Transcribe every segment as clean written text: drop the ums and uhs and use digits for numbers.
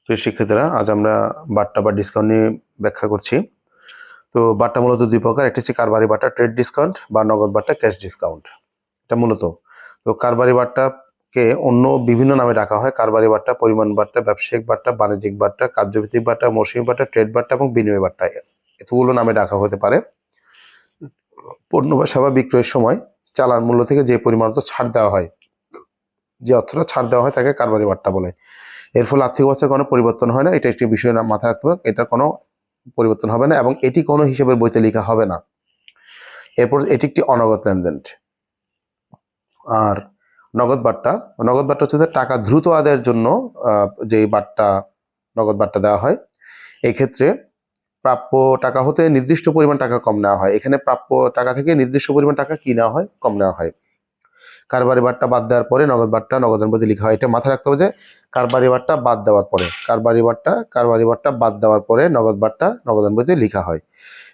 প্রিয় শিক্ষার্থীরা, আজ আমরা বাট্টা বা ডিসকাউন্ট নিয়ে ব্যাখ্যা করছি। তো বাট্টা মূলত দুই প্রকার, একটি হচ্ছে কারবারি বাট্টা ট্রেড ডিসকাউন্ট বা নগদ বাট্টা ক্যাশ ডিসকাউন্ট। এটা মূলত তো কারবারি বাট্টাকে অন্য বিভিন্ন নামে ডাকা হয়। কারবারি বাট্টা, পরিমাণ বাট্টা, ব্যবসায়িক বাট্টা, বাণিজ্যিক বাট্টা, কার্যভিত্তিক বাট্টা, মৌসুমী বাট্টা, ট্রেড বাট্টা এবং বিনিময় বাট্টা, এতগুলো নামে ডাকা হতে পারে। পণ্য বা সেবা বিক্রয়ের সময় চালান মূল্য থেকে যে পরিমাণ ছাড় দেওয়া হয়, যে অর্থটা ছাড় দেওয়া হয় তাকে কারবারি বাট্টা বলে। এর ফলে আর্থিক অবস্থার কোনো পরিবর্তন হয় না, এটা একটি বিষয় মাথায় রাখতে হবে। এটার কোনো পরিবর্তন হবে না এবং এটি কোনো হিসেবের বইতে লেখা হবে না। এরপর এটি একটি অনগদ লেনদেন। আর নগদ বাট্টা হচ্ছে টাকা দ্রুত আদায়ের জন্য যে বাট্টা, নগদ বাট্টা দেওয়া হয়। এই ক্ষেত্রে প্রাপ্য টাকা হতে নির্দিষ্ট পরিমাণ টাকা কম নেওয়া হয়। এখানে প্রাপ্য টাকা থেকে নির্দিষ্ট পরিমাণ টাকা কি নেওয়া হয়, কম নেওয়া হয়। কারবারি বাট্টা বাদ দেওয়ার পরে নগদ বাট্টা নগদান বইতে লেখা হয়। এটা মাথায় রাখতে হবে যে কারবারি বাট্টা বাদ দেওয়ার পরে, কারবারি বাট্টা বাদ দেওয়ার পরে নগদ বাট্টা নগদান বইতে লেখা হয়।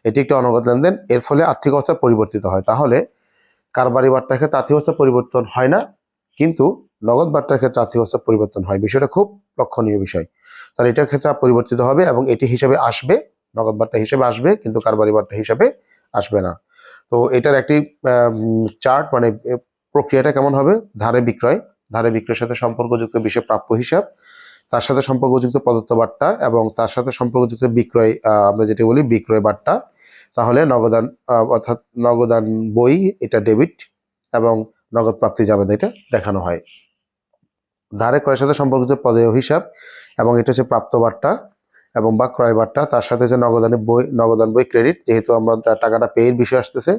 এটি একটি অনগদ লেনদেন। এর ফলে আর্থিক অবস্থা পরিবর্তিত হয়। তাহলে কারবারি বাট্টার ক্ষেত্রে আর্থিক অবস্থা পরিবর্তন হয় না, কিন্তু নগদ বাট্টার ক্ষেত্রে আর্থিক অবস্থা পরিবর্তন হয়। বিষয়টা খুব লক্ষণীয় বিষয়। তাহলে এটার ক্ষেত্রে পরিবর্তিত হবে এবং এটি হিসাবে আসবে, নগদ বাট্টা হিসেবে আসবে, কিন্তু কারবারি বাট্টা হিসাবে আসবে না। তো এটার একটি চার্ট, মানে প্রক্রিয়াটা কেমন হবে, ধারে বিক্রয়ের সাথে সম্পর্কযুক্ত বিষয় প্রাপ্য হিসাব, তার সাথে সম্পর্কযুক্ত প্রদত্ত বাট্টা এবং তার সাথে সম্পর্কযুক্ত বিক্রয়, আমরা যেটা বলি বিক্রয় বাট্টা। তাহলে নগদান অর্থাৎ নগদান বই, এটা ডেবিট এবং নগদ প্রাপ্তি যাবে, এটা দেখানো হয়। ধারে ক্রয়ের সাথে সম্পর্কিত পদেয় হিসাব এবং এটা হচ্ছে প্রাপ্ত বাট্টা এবং বা ক্রয় বাট্টা। তার সাথে যে নগদান বই ক্রেডিট, যেহেতু আমরা টাকাটা পেয়ের বিষয় আসতেছে,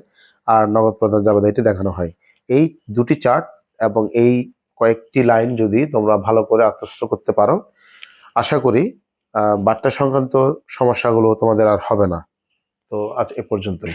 আর নগদ প্রদান যাবে, এটি দেখানো হয়। এই দুটি চার্ট এবং এই কয়েকটি লাইন যদি তোমরা ভালো করে আত্মস্থ করতে পারো, আশা করি বাট্টা সংক্রান্ত সমস্যাগুলো তোমাদের আর হবে না। তো আজ এ পর্যন্তই।